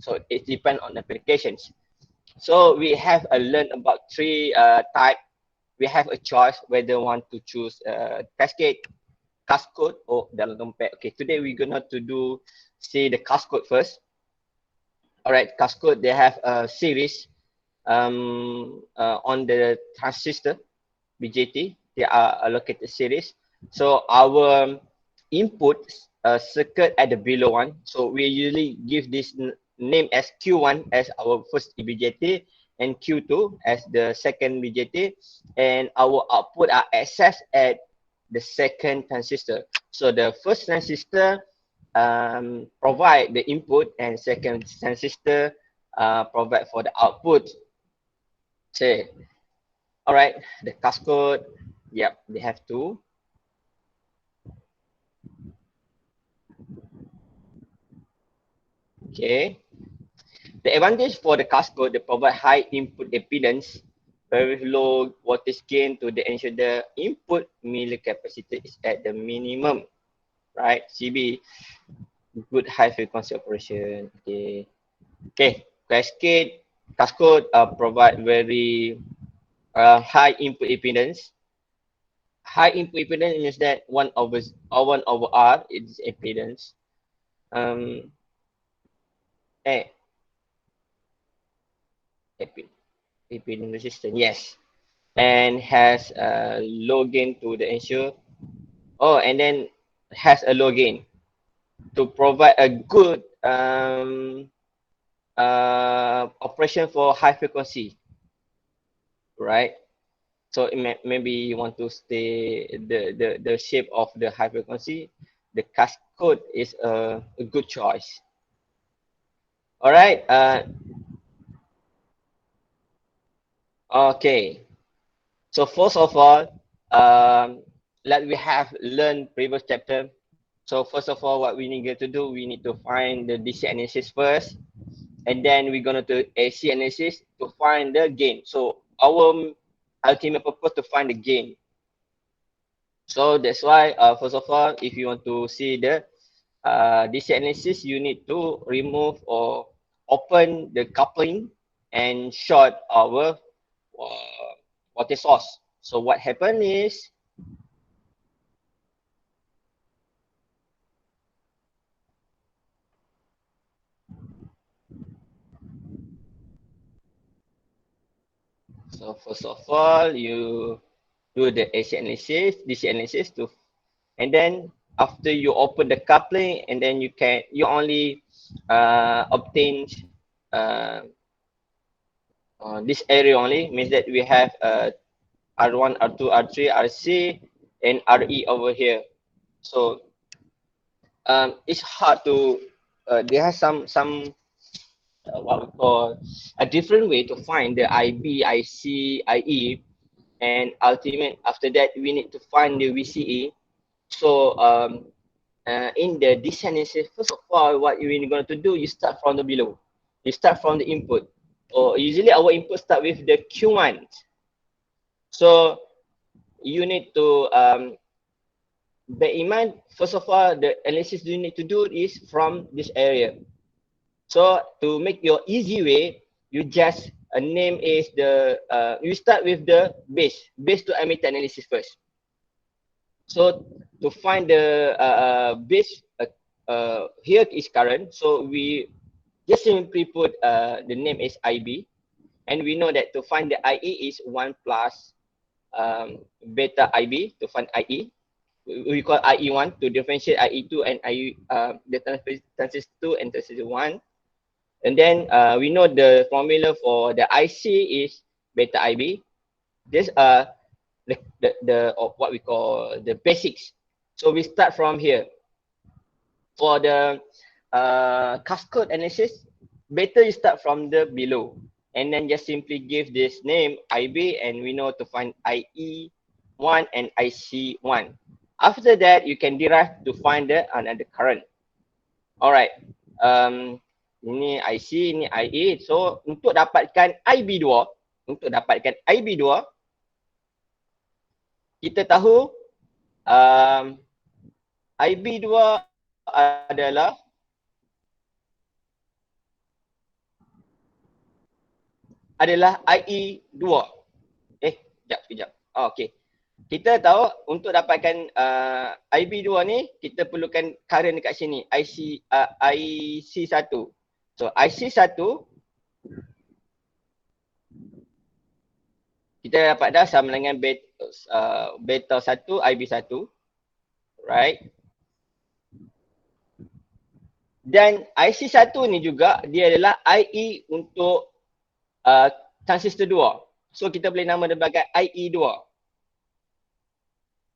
So it depends on applications. So we have learned about three type. We have a choice whether want to choose cascade, cascode, or dalam dompet. Okay, today we're gonna to do see the cascode first. Alright, cascode they have a series on the transistor BJT. They are allocated series. So our input circuit at the below one. So we usually give this name as Q1 as our first BJT and Q2 as the second BJT, and our output are accessed at the second transistor. So the first transistor provide the input and second transistor provide for the output. Say, all right, the cascode, yep, they have two. Okay. The advantage for the cascode, they provide high input impedance, very low voltage gain to the ensure the input milicapacitor capacitor is at the minimum, right? CB, good high frequency operation. Okay. Okay. Cascode provide very high input impedance. High input impedance means that 1 over R is impedance. Um, eh, impedance resistance, yes. And has a low gain to the ensure. Oh, and then has a low gain to provide a good operation for high frequency, right? So maybe you want to stay the shape of the high frequency. The cascode is a good choice. All right. Okay. So first of all, like we have learned previous chapter. So first of all, what we need to do, we need to find the DC analysis first, and then we're gonna do AC analysis to find the gain. So our ultimate purpose to find the gain. So that's why, first of all, if you want to see the DC analysis, you need to remove or open the coupling and short our voltage source. So what happened is, so first of all, you do the AC analysis, DC analysis to, and then after you open the coupling, and then you only obtain uh, this area only, means that we have R1, R2, R3, RC, and RE over here. So it's hard to there has some what we call a different way to find the IB, IC, IE, and ultimate. After that, we need to find the VCE. So in the descendants, first of all, what you're going to do, you start from the below. You start from the input. Or usually our input start with the Q1. So you need to bear in mind, first of all, the analysis you need to do is from this area. So to make your easy way, you just name is the, you start with the base to emitter analysis first. So to find the base, here is current. So we just simply put the name is IB, and we know that to find the IE is 1 plus beta IB to find IE. We call IE1 to differentiate IE2 and IE, the transistor 2 and transistor 1. And then we know the formula for the IC is beta IB. This the what we call the basics. So we start from here. For the cascade analysis, better you start from the below, and then just simply give this name IB, and we know to find IE1 and IC1. After that, you can derive to find the another current. Alright. Ini IC, ini IE. So untuk dapatkan IB2, kita tahu IB2 adalah adalah IE2. Sekejap. Okey. Kita tahu untuk dapatkan IB2 ni, kita perlukan current dekat sini, IC1. So IC1, kita dapat dah sama dengan beta 1, IB1. Right. Dan IC1 ni juga, dia adalah IE untuk transistor 2. So kita boleh nama dia sebagai IE2.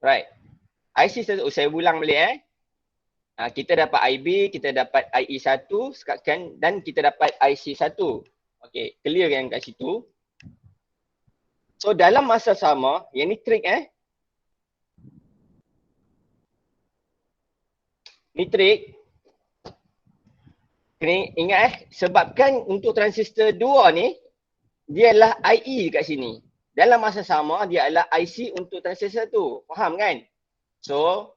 Right. IC1, saya ulang balik kita dapat IB, kita dapat IE1 sekatkan dan kita dapat IC1. Okey, clear yang kat situ. So dalam masa sama, yang ni trik Ni trik. Kena ingat sebabkan untuk transistor 2 ni, dia adalah IE kat sini. Dalam masa sama, dia adalah IC untuk transistor 1. Faham kan? So,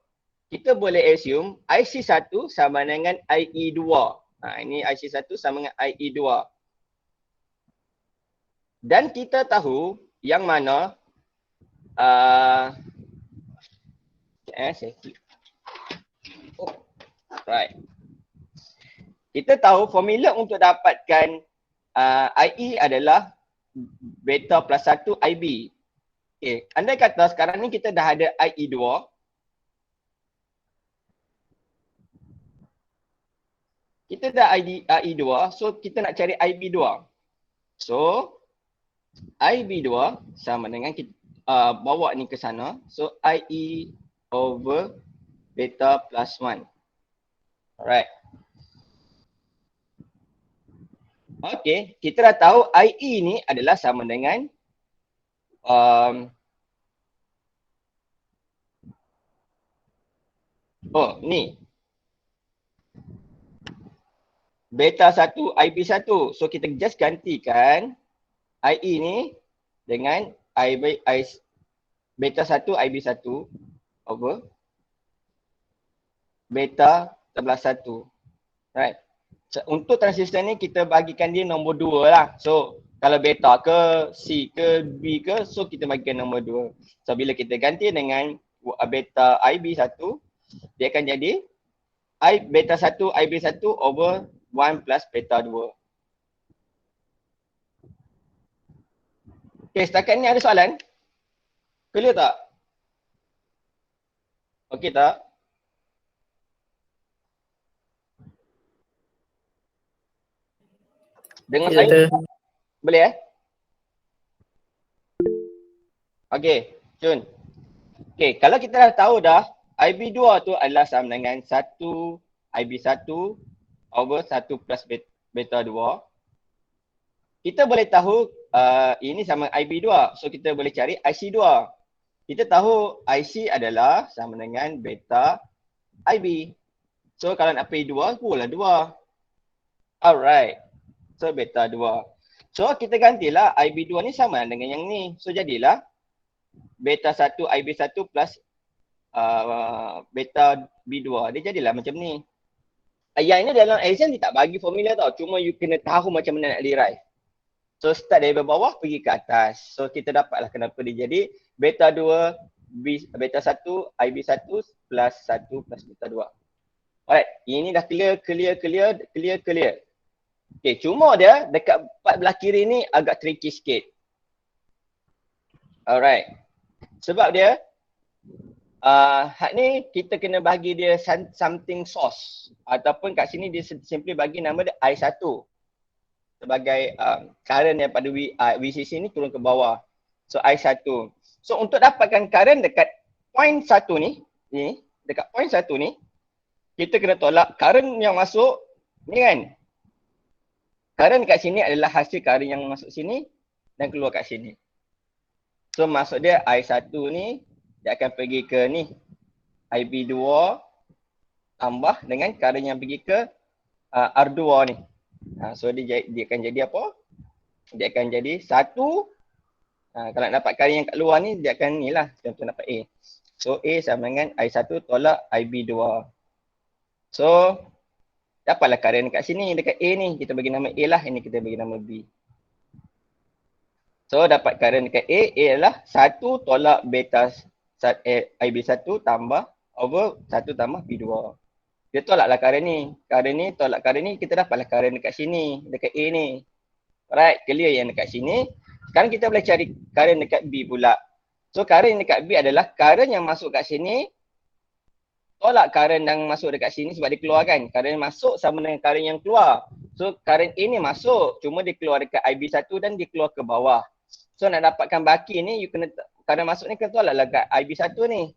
kita boleh assume IC1 sama dengan IE2. Ini IC1 sama dengan IE2. Dan kita tahu yang mana right. Kita tahu formula untuk dapatkan IE adalah beta plus 1 IB. Okay. Andai kata sekarang ni kita dah ada IE2. Kita dah IE2, so kita nak cari IB2. So, IB2 sama dengan kita bawa ni ke sana. So, IE over beta plus 1. Alright. Okay, kita dah tahu IE ni adalah sama dengan ni beta 1 IB1. So kita just gantikan IE ni dengan beta 1 IB1 over beta 11 1. Right. Untuk transistor ni kita bagikan dia nombor 2 lah. So kalau beta ke C ke B ke, so kita bagikan nombor 2. So bila kita ganti dengan beta IB1, dia akan jadi beta 1 IB1 over 1 plus beta 2. Okay, setakat ni ada soalan? Clear tak? Okay tak? Dengan saya boleh Okay, Jun. Okay, kalau kita dah tahu dah IB2 tu adalah sama dengan 1 IB1 over 1 plus beta 2. Kita boleh tahu ini sama IB2. So kita boleh cari IC2. Kita tahu IC adalah sama dengan beta IB. So kalau nak pilih 2, pula 2. Alright. So beta 2. So kita gantilah IB2 ni sama dengan yang ni. So jadilah beta 1 IB1 plus beta B2. Dia jadilah macam ni. Yang ini dalam exam dia tak bagi formula tau. Cuma you kena tahu macam mana nak derive. So start dari bawah pergi ke atas. So kita dapatlah kenapa dia jadi beta 2 beta 1 IB1 plus 1 plus beta 2. Alright, ini dah clear. Okay, cuma dia dekat part belah kiri ni agak tricky sikit. Alright. Sebab dia hak ni kita kena bagi dia something source. Ataupun kat sini dia simply bagi nama dia I1. Sebagai current daripada VCC ni turun ke bawah. So I1. So untuk dapatkan current dekat point 1 ni, dekat point 1 ni, kita kena tolak current yang masuk ni kan. Current kat sini adalah hasil current yang masuk sini dan keluar kat sini. So maksud dia I1 ni dia akan pergi ke ni IB2 tambah dengan current yang pergi ke R2 ni. So dia akan jadi apa? Dia akan jadi 1. Kalau nak dapat current yang kat luar ni dia akan ni lah. Contoh dapat A. So A sama dengan I1 tolak IB2. So dapatlah current kat sini dekat A ni. Kita bagi nama A lah. Ini kita bagi nama B. So dapat current dekat A adalah 1 tolak beta IB1 tambah over 1 tambah B2. Dia tolaklah current ni. Current ni tolak current ni, kita dapatlah current dekat sini, dekat A ni. Alright, clear yang dekat sini. Sekarang kita boleh cari current dekat B pula. So current dekat B adalah current yang masuk kat sini tolak current yang masuk dekat sini sebab dia keluar kan. Current masuk sama dengan current yang keluar. So current A ni masuk, cuma dia keluar dekat IB1 dan dia keluar ke bawah. So nak dapatkan baki ni, you kena current masuk ni kena tolak lah kat IB1 ni.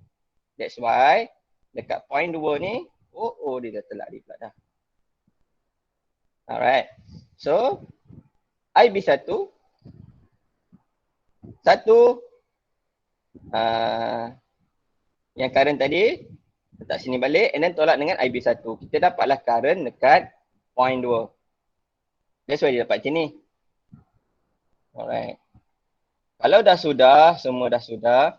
That's why dekat point 2 ni, dia dah telak dia pula dah. Alright. So IB1 yang current tadi letak sini balik and then tolak dengan IB1. Kita dapatlah current dekat point 2. That's why dia dapat macam ni. Alright. Kalau dah sudah, semua dah sudah.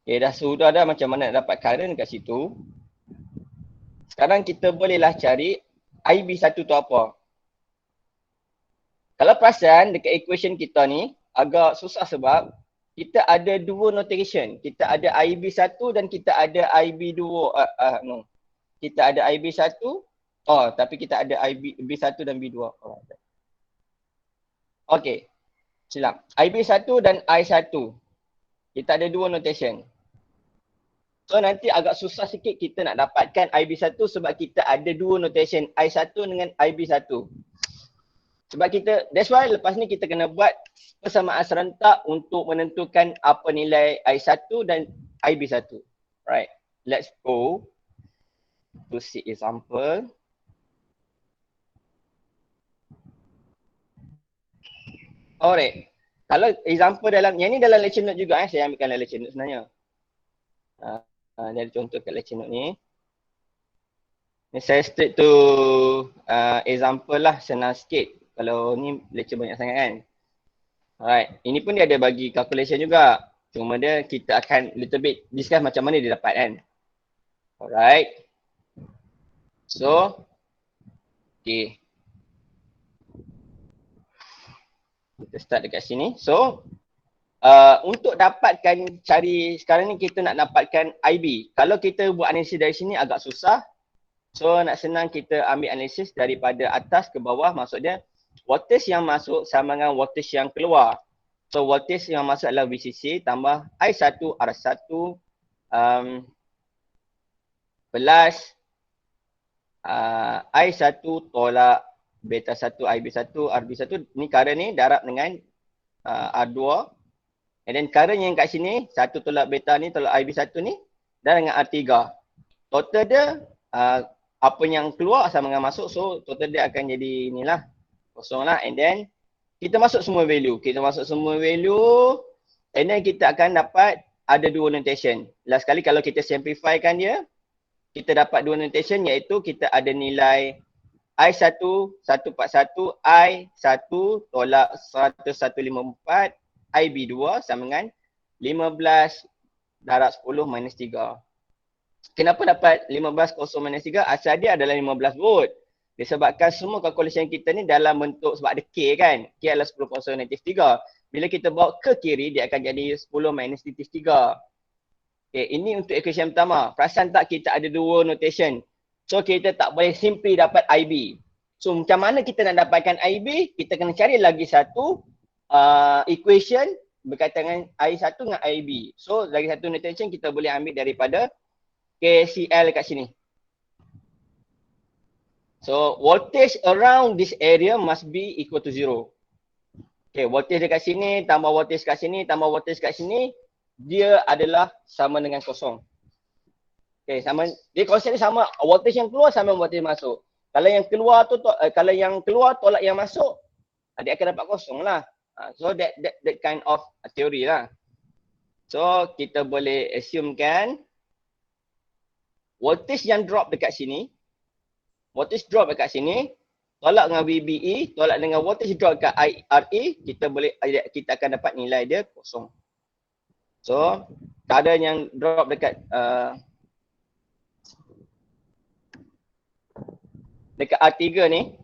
Okay, dah sudah dah macam mana nak dapat current kat situ. Sekarang kita bolehlah cari IB1 tu apa. Kalau perasan dekat equation kita ni agak susah sebab kita ada dua notation. Kita ada IB1 dan kita ada IB2. No. Kita ada IB1. Tapi kita ada B1 dan B2. Okay. Silap. IB1 dan I1. Kita ada dua notation. So nanti agak susah sikit kita nak dapatkan IB1 sebab kita ada dua notation. I1 dengan IB1. Sebab kita, that's why lepas ni kita kena buat persamaan serentak untuk menentukan apa nilai I1 dan IB1. Right. Let's go to see example. Alright. Kalau example dalam, yang ni dalam lecture note juga saya ambilkan dalam lecture note sebenarnya. Dari contoh kat lecture note ni. Ni saya straight to example lah, senang sikit. Kalau ni lecture banyak sangat kan. Alright, ini pun dia ada bagi calculation juga. Cuma dia kita akan little bit discuss macam mana dia dapat kan. Alright. So, okay. Kita start dekat sini. So, untuk dapatkan cari sekarang ni kita nak dapatkan IB. Kalau kita buat analisis dari sini agak susah. So, nak senang kita ambil analisis daripada atas ke bawah. Maksudnya, voltage yang masuk sama dengan voltage yang keluar. So voltage yang masuk adalah VCC tambah I1 R1 plus I1 tolak beta 1 IB1 RB1. Ni current ni darab dengan R2. And then current yang kat sini 1 tolak beta ni tolak IB1 ni dan dengan R3. Total dia apa yang keluar sama dengan masuk. So total dia akan jadi inilah kosong lah. And then kita masuk semua value. And then kita akan dapat ada dua notation. Last kali kalau kita simplifykan dia, kita dapat dua notation iaitu kita ada nilai I1 141, I1 tolak 1154, IB2 sama dengan 15 darab 10 minus 3. Kenapa dapat 15 kosong minus 3? Asal dia adalah 15 volt. Disebabkan semua calculation kita ni dalam bentuk sebab ada K kan. K adalah 10 kosong negatif 3. Bila kita bawa ke kiri, dia akan jadi 10 minus negatif 3. Okay, ini untuk equation pertama. Perasan tak kita ada dua notation. So kita tak boleh simply dapat IB. So macam mana kita nak dapatkan IB? Kita kena cari lagi satu equation berkaitan dengan I1 dengan IB. So lagi satu notation kita boleh ambil daripada KCL kat sini. So, voltage around this area must be equal to 0. Okay, voltage dekat sini, tambah voltage kat sini, tambah voltage kat sini, dia adalah sama dengan kosong. Okay, sama, dia konsep dia sama, voltage yang keluar sama voltage masuk. Kalau yang keluar tu, kalau yang keluar tolak yang masuk, dia akan dapat kosong lah. So, that kind of theory lah. So, kita boleh assumekan voltage yang drop dekat sini, voltage drop dekat sini, tolak dengan VBE, tolak dengan voltage drop dekat IRA, kita akan dapat nilai dia kosong. So, keadaan yang drop dekat dekat R3 ni.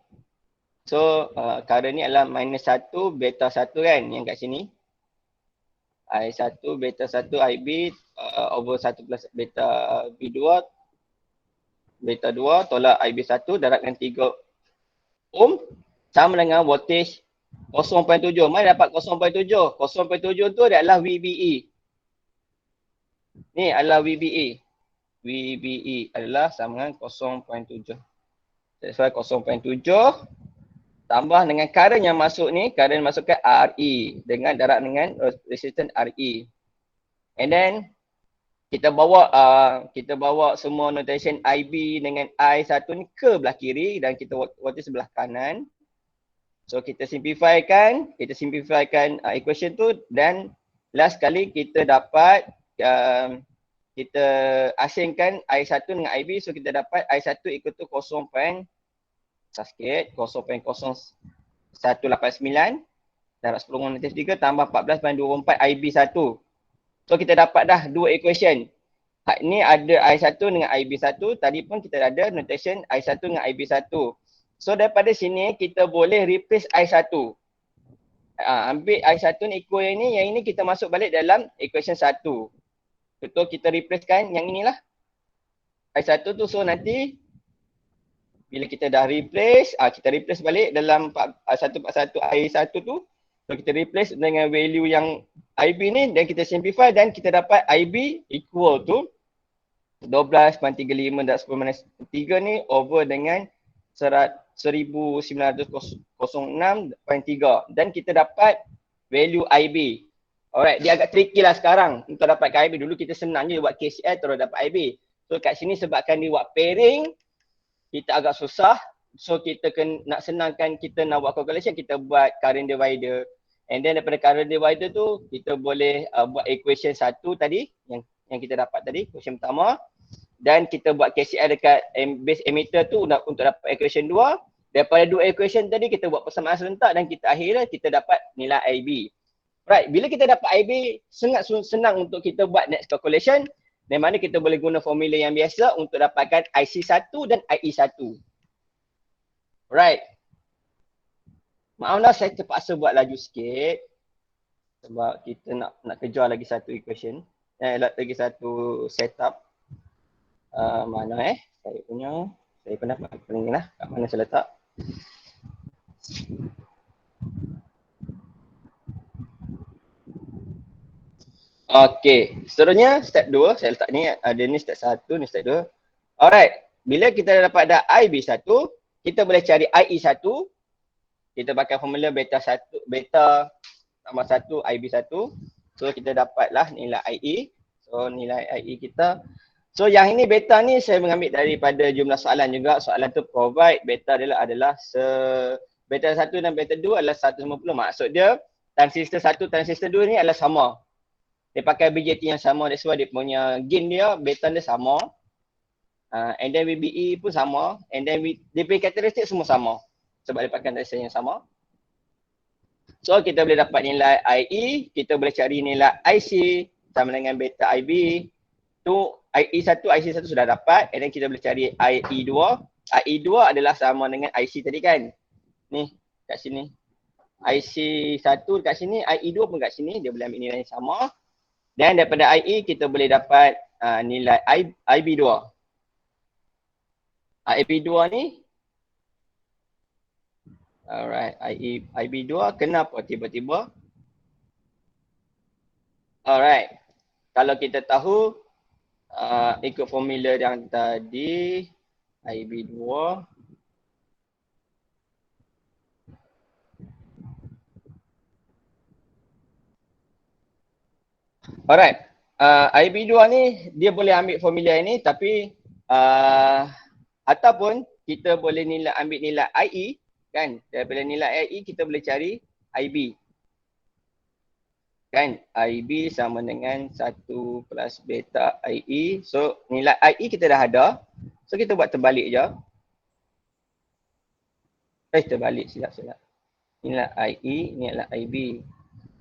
So current ni adalah -1 beta 1 kan yang kat sini. I1 beta 1 IB over 1 plus beta B2 beta 2 tolak IB1 darab dengan 3 ohm sama dengan voltage 0.7. Mana dapat 0.7? 0.7 tu adalah VBE. Ni adalah VBE. VBE adalah sama dengan 0.7. That's why 0.7 tambah dengan current yang masuk ni, current masuk ke RE dengan darab dengan resistance RE. And then kita bawa semua notation IB dengan I1 ni ke belah kiri dan kita voltage sebelah kanan. So kita simplifykan equation tu dan last kali kita dapat kita asingkan I1 dengan IB, so kita dapat I1 equal to 0.0189 darab 10 -3 tambah 14/24 IB1. So kita dapat dah dua equation. Ni ada I1 dengan IB1, tadi pun kita ada notation I1 dengan IB1. So daripada sini kita boleh replace I1. Ambil I1 ni equal yang ini kita masuk balik dalam equation 1. Betul, kita replacekan yang inilah I1 tu. So nanti bila kita dah replace, kita replace balik dalam 141 I1 tu. So kita replace dengan value yang IB ni dan kita simplify dan kita dapat IB equal to 12/35 darab 10 - 3 ni over dengan 1906.3 dan kita dapat value IB. Alright, dia agak tricky lah sekarang untuk dapatkan IB. Dulu kita senang je buat KCL terus dapat IB. So kat sini sebabkan dia buat pairing, kita agak susah. So kita nak senangkan, kita nak buat calculation, kita buat current divider. And then daripada current divider tu, kita boleh buat equation 1 tadi, yang kita dapat tadi, equation pertama. Dan kita buat KCL dekat base emitter tu untuk dapat equation 2. Daripada dua equation tadi, kita buat persamaan serentak dan kita akhirnya kita dapat nilai IB. Right, bila kita dapat IB, sangat senang untuk kita buat next calculation. Di mana kita boleh guna formula yang biasa untuk dapatkan IC1 dan IE1. Right. Maaf lah saya terpaksa buat laju sikit. Sebab kita nak kejar lagi satu equation. Lagi satu setup. Mana saya pernah ni lah. Kat mana saya letak. Okay, seterusnya step 2, saya letak ni, ada ni step 1, ni step 2. Alright, bila kita dapat dah IB1, kita boleh cari IE1. Kita pakai formula beta tambah 1 IB1. So kita dapatlah nilai IE. So nilai IE kita. So yang ini beta ni saya mengambil daripada jumlah soalan juga. Soalan tu provide beta adalah beta 1 dan beta 2 adalah 150. Maksud dia transistor 1 transistor 2 ni adalah sama. Dia pakai BJT yang sama, that's why dia punya gain dia, beta dia sama. And then VBE pun sama. And then dia punya karakteristik semua sama. Sebab dia pakai karakteristik yang sama. So kita boleh dapat nilai IE, kita boleh cari nilai IC sama dengan beta IB. Tu IE1, IC1 sudah dapat. And then kita boleh cari IE2. IE2 adalah sama dengan IC tadi kan. Ni, kat sini. IC1 kat sini, IE2 pun kat sini. Dia boleh ambil nilai yang sama. Dan daripada IE kita boleh dapat nilai IB2. IB2 ni, alright, IB2 kenapa tiba-tiba? Alright, kalau kita tahu ikut formula yang tadi, IB2 alright, IB2 ni dia boleh ambil formula ini tapi ataupun kita boleh ambil nilai IE kan. Daripada nilai IE kita boleh cari IB. Kan IB sama dengan 1 plus beta IE. So nilai IE kita dah ada. So kita buat terbalik je. Terbalik silap. Nilai IE, nilai IB.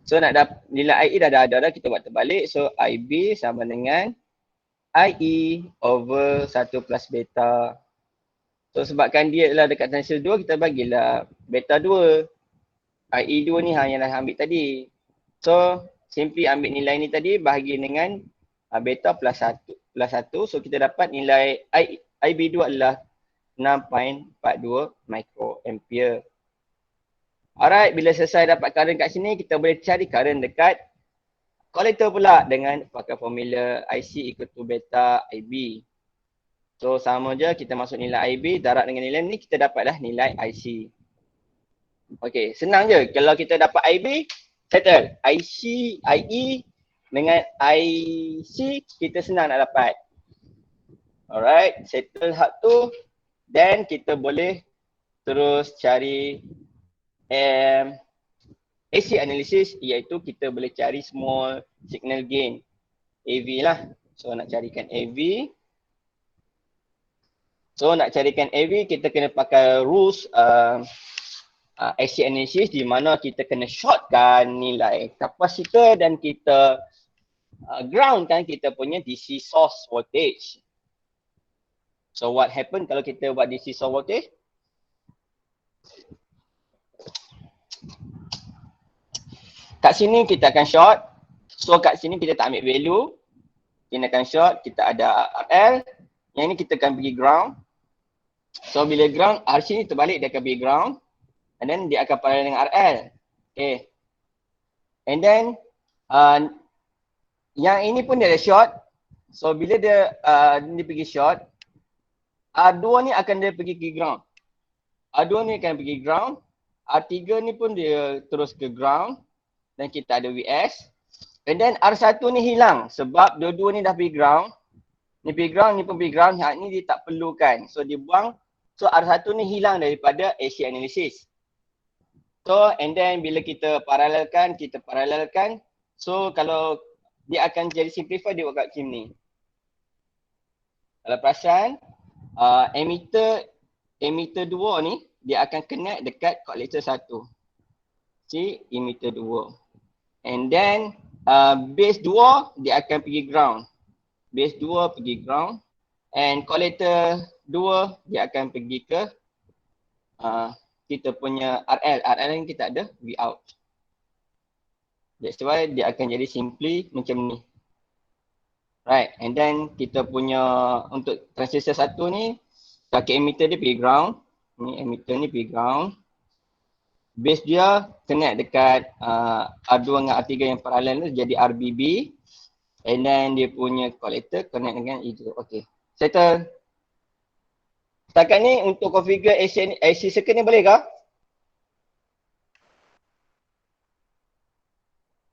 So nak dapat nilai IE dah ada, kita buat terbalik. So IB sama dengan IE over 1 plus beta. So sebabkan dia adalah dekat transistor 2, kita bagilah beta 2. IE2 ni yang dah ambil tadi. So simply ambil nilai ni tadi bahagi dengan beta plus 1. So kita dapat nilai IB2 adalah 6.42 microampere. Alright, bila selesai dapat current kat sini, kita boleh cari current dekat collector pula dengan pakai formula IC equal to beta IB. So sama je, kita masuk nilai IB, darab dengan nilai ni, kita dapatlah nilai IC. Okay, senang je. Kalau kita dapat IB, settle. IC, IE dengan IC, kita senang nak dapat. Alright, settle hak tu. Then kita boleh terus cari AC analysis, iaitu kita boleh cari small signal gain, AV lah. So nak carikan AV. Kita kena pakai rules AC analysis, di mana kita kena shortkan nilai kapasitor dan kita groundkan kita punya DC source voltage. So what happen kalau kita buat DC source voltage? Kat sini kita akan short. So kat sini kita tak ambil value. Kita akan short, kita ada RL. Yang ni kita akan pergi ground. So bila ground, RC ni terbalik, dia akan pergi ground. And then dia akan parallel dengan RL. Okay. And then yang ini pun dia ada short. So bila dia pergi short, R2 ni akan dia pergi ke ground. R2 ni akan pergi ground. R3 ni pun dia terus ke ground. Dan kita ada VS. And then R1 ni hilang sebab dua-dua ni dah pergi ground. Ni pergi ground, ni pun pergi ground. Hak ni dia tak perlukan. So dia buang. So R1 ni hilang daripada AC analysis. So and then bila kita paralelkan. So kalau dia akan jadi simplify, dia buat kat sini. Kalau perasan, emitter 2 ni dia akan connect dekat collector 1. See, emitter 2. And then base 2 dia akan pergi ground. Base 2 pergi ground. And collector 2 dia akan pergi ke kita punya RL. RL ni kita ada V out. That's why dia akan jadi simply macam ni. Right, and then kita punya untuk transistor 1 ni, kaki emitter dia pergi ground. Ni emitter ni pergi ground. Base dia connect dekat R2 dengan R3 yang parallel tu jadi RBB. And then dia punya collector connect dengan itu. Okay, settle. Setakat ni untuk configure AC circuit ni boleh ke?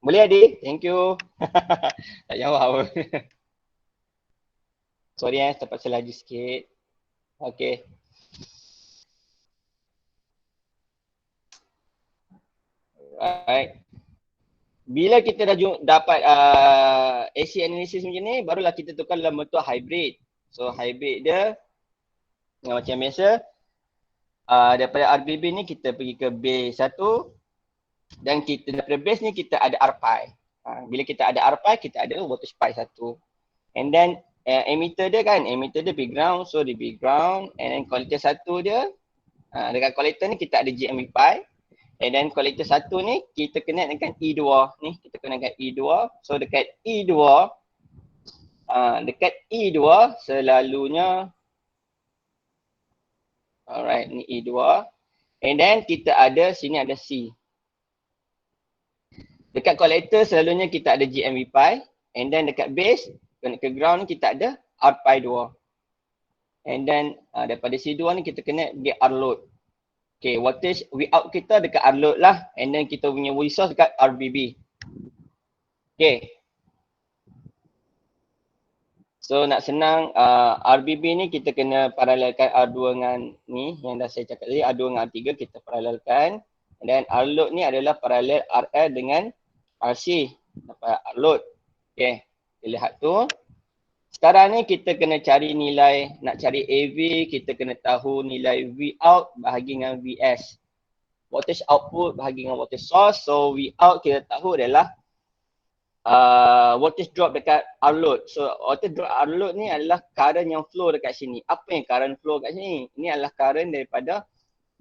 Boleh adik? Thank you. Tak jawab. Sorry terpaksa laju sikit. Okay. Alright. Bila kita dah dapat AC analysis macam ni, barulah kita tukar dalam bentuk hybrid. So hybrid dia macam biasa. Daripada RBB ni kita pergi ke base 1. Dan kita daripada base ni kita ada RPi. Bila kita ada RPi, kita ada voltage pi 1. And then emitter dia pergi ground. So dia pergi ground. And then collector 1 dia, dekat collector ni kita ada GMV pi. And then collector 1 ni kita connect dengan E2 ni, kita connect dengan E2. So dekat E2 selalunya alright, ni E2. And then kita ada sini ada C. Dekat collector selalunya kita ada GMV pi. And then dekat base connect ke ground ni kita ada R pi 2. And then daripada C2 ni kita connect dia R load. Okay, voltage V out kita dekat R load lah. And then kita punya resource dekat RBB. Okay. So nak senang, RBB ni kita kena paralelkan R2 dengan ni yang dah saya cakap tadi. R2 dengan R3 kita paralelkan. And then R load ni adalah paralel RL dengan RC. Dapat R load. Okay, kita lihat tu. Sekarang ni kita kena cari nilai, nak cari AV, kita kena tahu nilai V out bahagi dengan VS. Voltage output bahagi dengan voltage source. So V out kita tahu adalah voltage drop dekat R-load. So voltage drop R-load ni adalah current yang flow dekat sini. Apa yang current flow kat sini? Ini adalah current daripada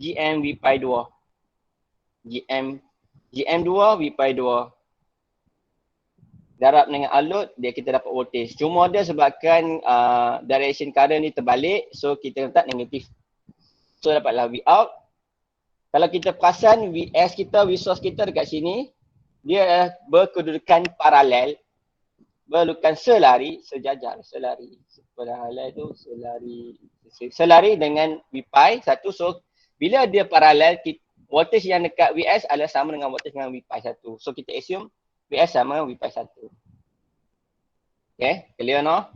GM V pi 2. GM 2 V pi 2. Darab dengan R-load, dia kita dapat voltage. Cuma dia sebabkan direction current ni terbalik, so kita letak negatif. So dapatlah V out. Kalau kita perasan VS kita, V source kita dekat sini, dia berkedudukan paralel, berkedudukan selari, sejajar, selari. Paralel tu selari dengan V pi 1. So bila dia paralel, voltage yang dekat VS adalah sama dengan voltage dengan V pi 1. So kita assume VS sama V pi 1. Okay, clear no?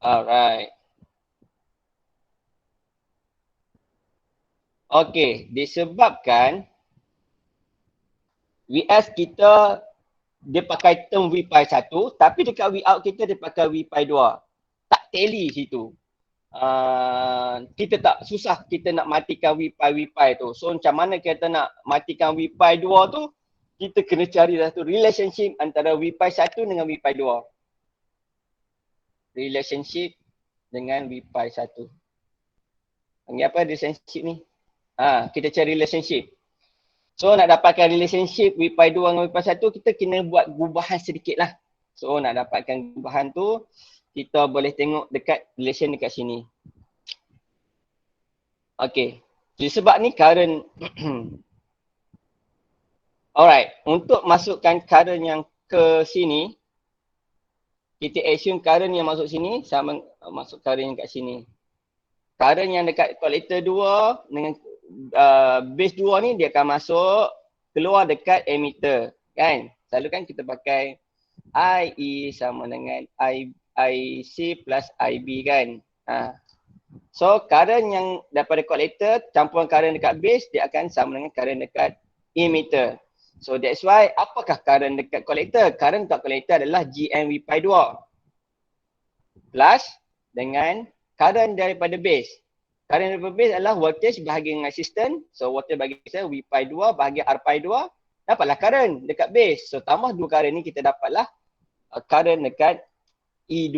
Alright. Okay, disebabkan VS kita dia pakai term V pi 1, tapi dekat V out kita dia pakai V pi 2. Tak tally situ. Kita tak susah kita nak matikan V pi tu. So macam mana kita nak matikan V pi 2 tu? Kita kena cari satu relationship antara V pi 1 dengan V pi 2. Relationship dengan V pi 1. Panggil apa relationship ni? Kita cari relationship. So nak dapatkan relationship V pi 2 dengan V pi 1, kita kena buat gubahan sedikit lah. So nak dapatkan gubahan tu, kita boleh tengok dekat relation dekat sini. Okay. Sebab ni current. Alright. Untuk masukkan current yang ke sini, kita assume current yang masuk sini sama masuk current yang kat sini. Current yang dekat collector 2 dengan base 2 ni dia akan masuk keluar dekat emitter, kan? Selalu kan kita pakai IE sama dengan IC plus IB, kan? So current yang daripada collector campuran current dekat base dia akan sama dengan current dekat emitter. So that's why apakah current dekat collector? Current dekat collector adalah GM V pi 2 plus dengan current daripada base. Current daripada base adalah voltage bahagi dengan resistance. So voltage bagi saya V pi 2 bahagi R pi 2, dapatlah current dekat base. So tambah dua current ni kita dapatlah current dekat E2.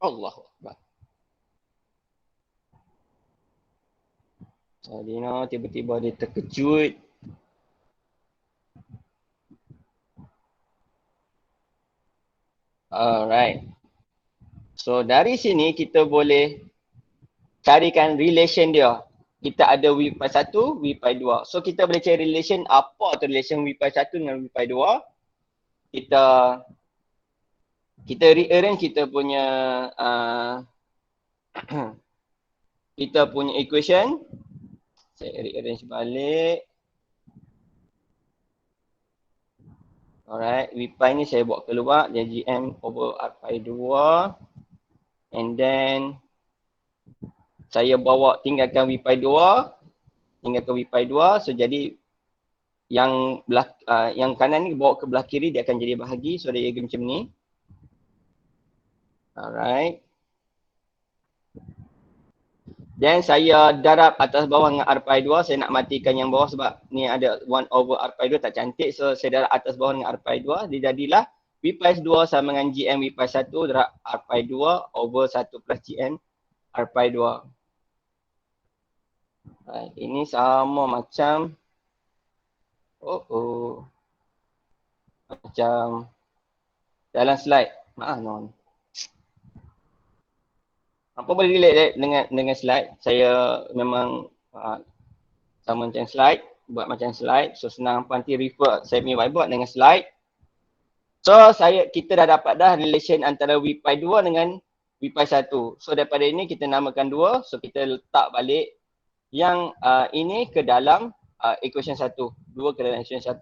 Allahuakbar. Dino tiba-tiba dia terkejut. Alright. So dari sini kita boleh carikan relation dia. Kita ada V pi 1, V pi 2. So kita boleh cari relation apa tu relation V pi 1 dengan V pi 2. Kita rearrange kita punya kita punya equation. Saya rearrange balik. Alright, V pi ni saya buat keluar dia GM over R pi 2. And then saya bawa tinggalkan V pi 2. Tinggalkan V pi 2. So jadi yang kanan ni bawa ke belah kiri dia akan jadi bahagi. So dia macam ni. Alright. Dan saya darab atas bawah dengan R pi 2. Saya nak matikan yang bawah sebab ni ada 1 over R pi 2 tak cantik. So saya darab atas bawah dengan R pi 2. Dia jadilah V pi 2 sama dengan GM V pi 1 darab R pi 2 over 1 plus GM R pi 2. Ini sama macam macam dalam slide. Non. Apa boleh relate dengan slide? Saya memang sama macam slide, buat macam slide. So senang nanti refer saya punya whiteboard dengan slide. So kita dah dapat dah relation antara V pi 2 dengan V pi 1. So daripada ini kita namakan 2. So kita letak balik yang ini ke dalam equation 1. 2 ke dalam equation 1.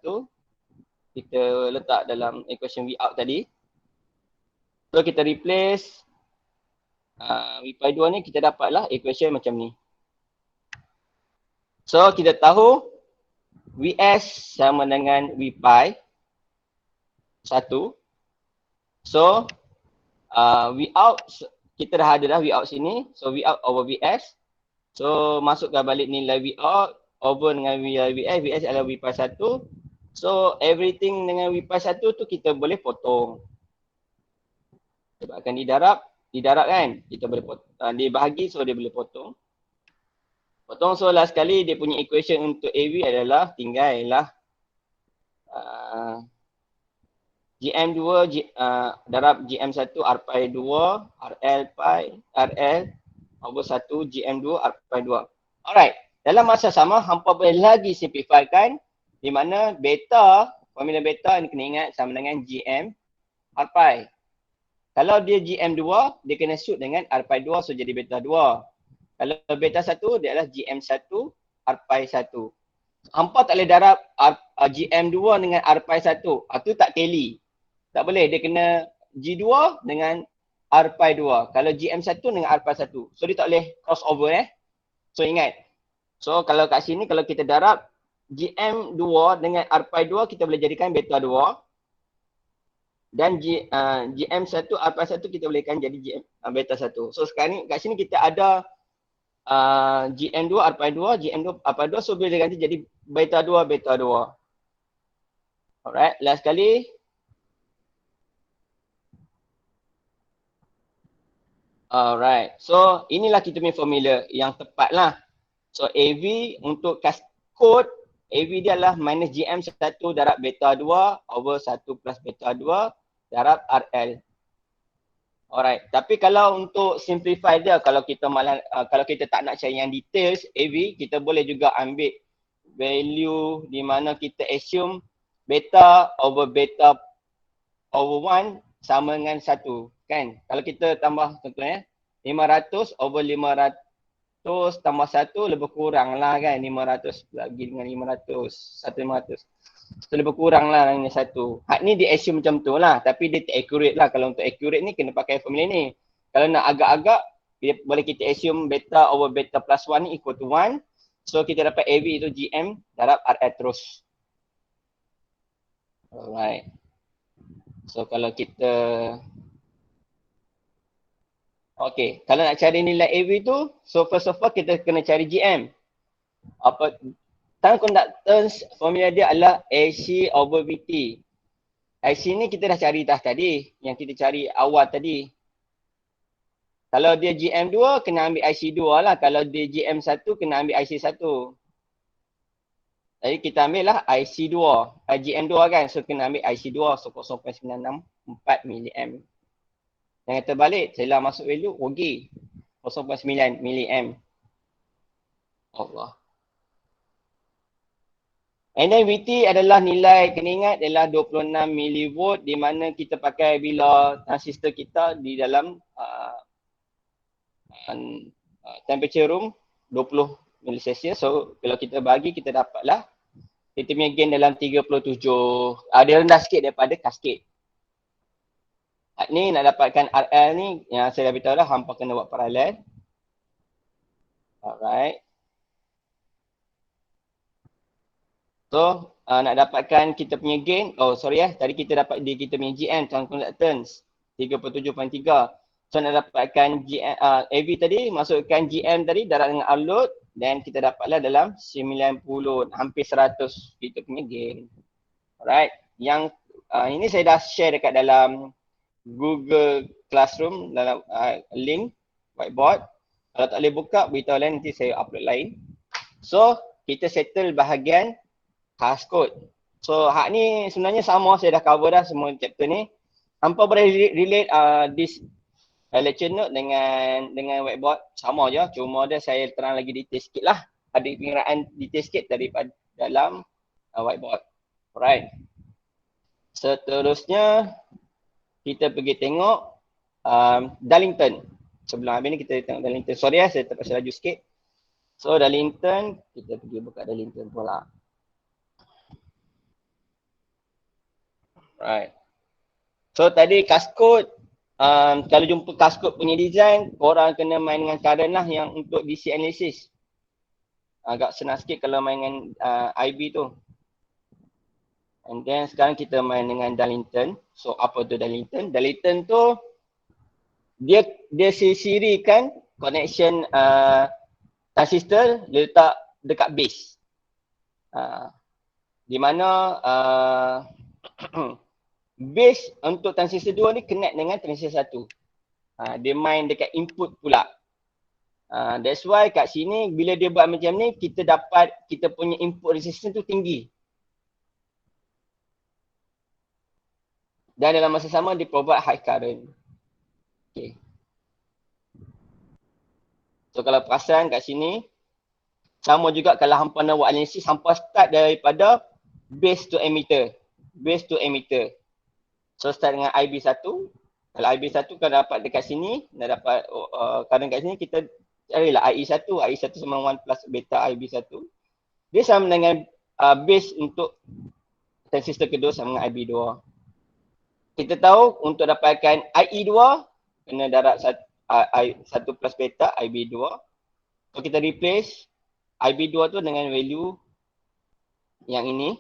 Kita letak dalam equation V out tadi. So kita replace V pi 2 ni kita dapatlah equation macam ni. So kita tahu Vs sama dengan V pi 1. So V out kita dah ada dah V out sini. So V out over Vs. So masukkan balik nilai V out over dengan nilai Vs. Vs adalah V pi 1 So everything dengan wipas satu tu kita boleh potong. Sebabkan didarab kan, kita boleh potong. Dia bahagi so dia boleh potong. Potong so last sekali dia punya equation untuk AV adalah tinggal lah GM2 darab GM1 R pi 2 RL pi RL over 1 GM2 R pi 2. Alright, dalam masa sama hampa boleh lagi simplifikan di mana beta, formula beta ni kena ingat sama dengan GM R pi. Kalau dia GM2, dia kena shoot dengan R pi 2 so jadi beta 2. Kalau beta 1 dia adalah GM1 R pi 1. Hampa tak boleh darab GM2 dengan R pi 1. Itu tak tally. Tak boleh, dia kena G2 dengan R pi 2. Kalau GM1 dengan R pi 1. So dia tak boleh crossover So ingat. So kalau kat sini kalau kita darab GM2 dengan R pi 2 kita boleh jadikan beta 2. Dan GM1 R pi 1 kita bolehkan jadi GM beta 1. So sekarang ni kat sini kita ada GM2 R pi 2, GM2 R pi 2 so boleh ganti jadi beta 2 beta 2. Alright, last kali. Alright, so inilah kita punya formula yang tepat lah. So AV untuk code, AV dia adalah minus GM1 darab beta 2 over 1 plus beta 2 darab RL. Alright, tapi kalau untuk simplify dia, kalau kita kalau kita tak nak cari yang details AV, kita boleh juga ambil value di mana kita assume beta over 1 sama dengan 1. Kan? Kalau kita tambah contohnya 500 over 500 tambah 1 lebih kurang lah kan 500 lagi dengan 500 1500 so lebih kurang lah dengan 1. Hak ni dia assume macam tu lah tapi dia tak accurate lah. Kalau untuk accurate ni kena pakai formula ni. Kalau nak agak-agak boleh kita assume beta over beta plus 1 ni equal to 1. So kita dapat AV itu GM darab RL terus. Alright. So kalau kita okay, kalau nak cari nilai AV tu, so first of all kita kena cari GM. Time conductance formula dia adalah AC over VT. AC ni kita dah cari tadi, yang kita cari awal tadi. Kalau dia GM2 kena ambil IC2 lah, kalau dia GM1 kena ambil IC1. Jadi kita ambil lah IC2, GM2 kan, so kena ambil IC2, so 0.964 mAh. Yang terbalik, saya lah masuk value, rugi. 0.9 mAh. Allah. And then VT adalah nilai, kena ingat, adalah 26 mV di mana kita pakai bila transistor kita di dalam temperature room 20 mC. So, kalau kita bagi, kita dapatlah kita punya gain dalam 37. Dia rendah sikit daripada cascade. Ni nak dapatkan RL ni yang saya dah beritahu dah, hampa kena buat paralel. Alright. So nak dapatkan kita punya gain, tadi kita dapat dia kita punya GM time conductance 37.3. So nak dapatkan GM, AV tadi masukkan GM tadi darab dengan R load dan kita dapatlah dalam 90 hampir 100 kita punya gain. Alright. Yang ini saya dah share dekat dalam Google Classroom dalam link whiteboard. Kalau tak boleh buka, beritahu lain nanti saya upload lain. So, kita settle bahagian khas code. So, hak ni sebenarnya sama, saya dah cover dah semua chapter ni. Hampa boleh relate this lecture note dengan whiteboard. Sama je, cuma dia saya terang lagi detail sikit lah. Ada pengiraan detail sikit daripada dalam whiteboard. Alright. Seterusnya, kita pergi tengok Darlington. Sebelum habis ni kita tengok Darlington. Sorry saya terpaksa laju sikit. So Darlington, kita pergi buka Darlington pula. Right. So tadi cascode, kalau jumpa cascode punya design, korang kena main dengan current lah yang untuk DC analysis. Agak senang sikit kalau main dengan IB tu. And then sekarang kita main dengan Darlington. So apa tu Darlington? Darlington tu dia sisirikan connection transistor dia letak dekat base. di mana base untuk transistor 2 ni connect dengan transistor 1. Dia main dekat input pula. That's why kat sini bila dia buat macam ni, kita dapat kita punya input resistance tu tinggi. Dan dalam masa sama dia provide high current. Okay. So kalau perasan kat sini, sama juga kalau hampa nak buat analisis, hampa start daripada base to emitter. Base to emitter. So start dengan IB1. Kalau IB1 kalau dapat dekat sini, nak dapat current kat sini, kita carilah IE1. IE1 sama 1 plus beta IB1. Dia sama dengan base untuk transistor kedua sama dengan IB2. Kita tahu untuk dapatkan IE2, kena darab 1 plus beta IB2. So kita replace IB2 tu dengan value yang ini.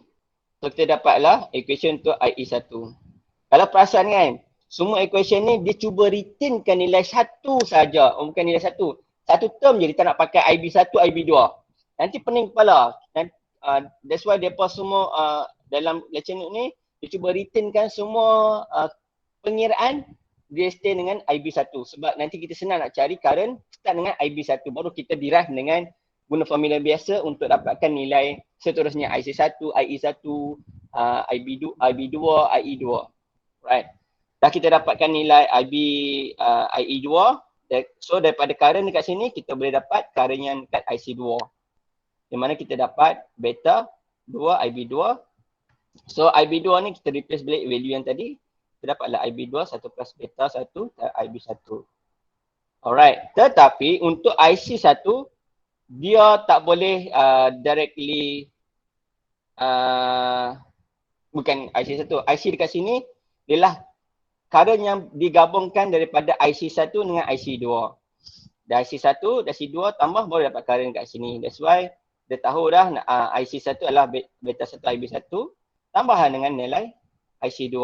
So kita dapatlah equation untuk IE1. Kalau perasan kan, semua equation ni dia cuba retainkan nilai satu saja. Bukan nilai satu. Satu term je dia tak nak pakai IB1, IB2. Nanti pening kepala. That's why mereka semua dalam lecture note ni, dia cuba retainkan semua pengiraan dia stay dengan IB1. Sebab nanti kita senang nak cari current start dengan IB1. Baru kita derive dengan guna formula biasa untuk dapatkan nilai seterusnya IC1, IE1, IB2, IE2. Right. Dah kita dapatkan nilai IE2. So daripada current dekat sini kita boleh dapat current yang dekat IC2. Di mana kita dapat beta 2 IB2. So IB2 ni kita replace balik value yang tadi. Kita dapatlah IB2 1 plus beta 1 IB1. Alright. Tetapi untuk IC1 dia tak boleh directly bukan IC1. IC dekat sini ialah current yang digabungkan daripada IC1 dengan IC2. Dan IC1 dan IC2 tambah baru dapat current kat sini. That's why dia tahu dah IC1 adalah beta 1 IB1 tambahan dengan nilai IC2.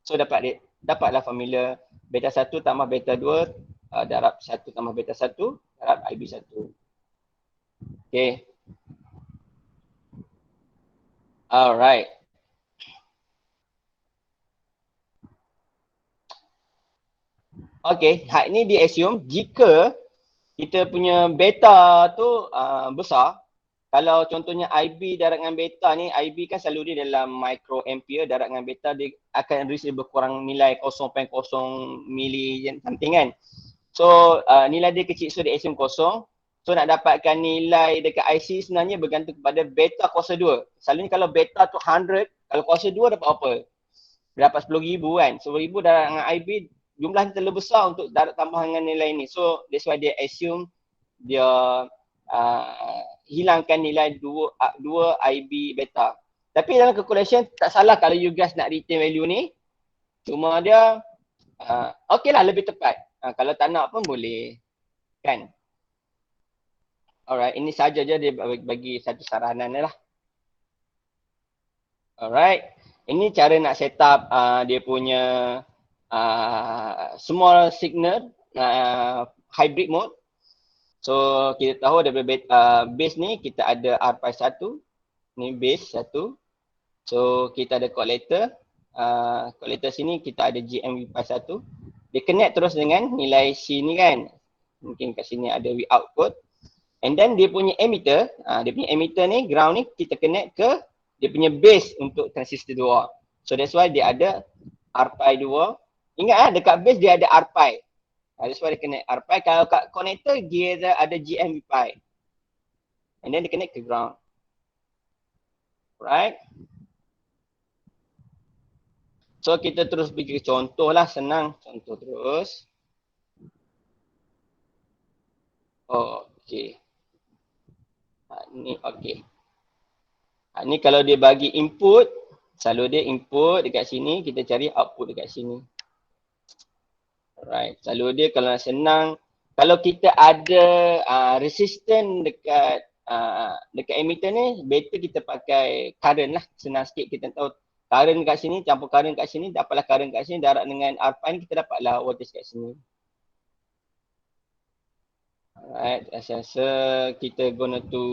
So dapatlah formula beta 1 tambah beta 2 darab 1 tambah beta 1 darab IB1. Okay. Alright. Okay, hak ni dia assume jika kita punya beta tu besar. Kalau contohnya IB darab dengan beta ni, IB kan selalu dia dalam microampere, darab dengan beta dia akan reach lebih kurang nilai 0.0 mili something kan. So nilai dia kecil, so dia assume kosong. So nak dapatkan nilai dekat IC sebenarnya bergantung kepada beta kuasa 2. Selalunya kalau beta tu 100, kalau kuasa 2 dapat apa? Dapat 10,000 kan. 10,000 darab dengan IB jumlah terlalu besar untuk darab tambah dengan nilai ni. So that's why dia assume dia hilangkan nilai 2 IB beta. Tapi dalam calculation tak salah kalau you guys nak retain value ni. Cuma dia okey lah lebih tepat. Kalau tak nak pun boleh. Kan? Alright, ini saja je dia bagi satu saranan lah. Alright. Ini cara nak set up dia punya small signal hybrid mode. So kita tahu daripada base ni kita ada R1, ni base 1. So kita ada collector. Collector sini kita ada GM1. Dia connect terus dengan nilai C ni kan. Mungkin kat sini ada V output. And then dia punya emitter ni ground ni kita connect ke dia punya base untuk transistor 2. So that's why dia ada R-Pi 2. Ingat dekat base dia ada R-Pi. That's why dia connect R-Pi. Kalau kat connector dia ada GM-Pi. And then dia connect ke ground. Right. So kita terus pergi contoh lah, senang. Contoh terus. Oh, okay. Ni okey. Ni kalau dia bagi input, selalu dia input dekat sini, kita cari output dekat sini. Alright, selalu dia kalau nak senang, kalau kita ada resistance dekat emitter ni, better kita pakai current lah, senang sikit kita tahu current kat sini, campur current kat sini, dapatlah current kat sini, darab dengan R-Pi ni kita dapatlah voltage kat sini. Alright, saya rasa kita guna tu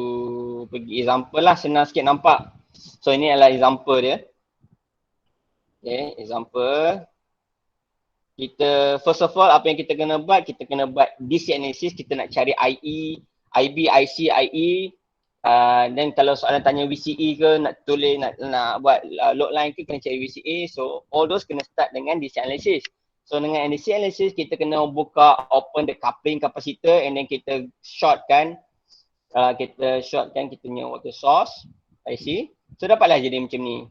pergi example lah, senang sikit nampak. So ini adalah example dia. Okay, example. Kita first of all apa yang kita kena buat, kita kena buat DC analysis, kita nak cari IE, IB, IC, IE. Dan kalau soalan tanya VCE ke, nak tulis, nak buat load line ke, kena cari VCA. So all those kena start dengan DC analysis. So dengan DC analysis, kita kena buka, open the coupling capacitor and then kita shortkan, kita punya water source IC. So dapatlah jadi macam ni.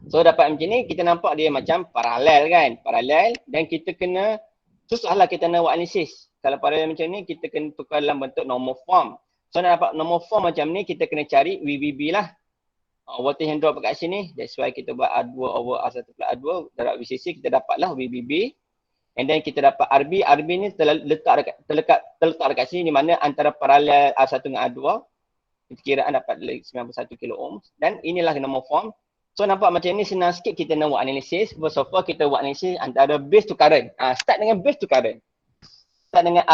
So dapat macam ni, kita nampak dia macam paralel kan, paralel, dan kita kena, susahlah kita nak buat analisis. Kalau paralel macam ni, kita kena tukar dalam bentuk normal form. So nak dapat normal form macam ni, kita kena cari VBB lah. Voltage yang drop kat sini, that's why kita buat R2 over R1 plus R2, darab VCC, kita dapatlah VBB. And then kita dapat RB, RB ni terletak dekat sini, di mana antara paralel R1 dengan R2, perkiraan dapat 91 kilo ohm. Dan inilah normal form. So nampak macam ni senang sikit kita nak buat analisis. First of all kita buat analisis antara base to current. Start dengan base to current. Start dengan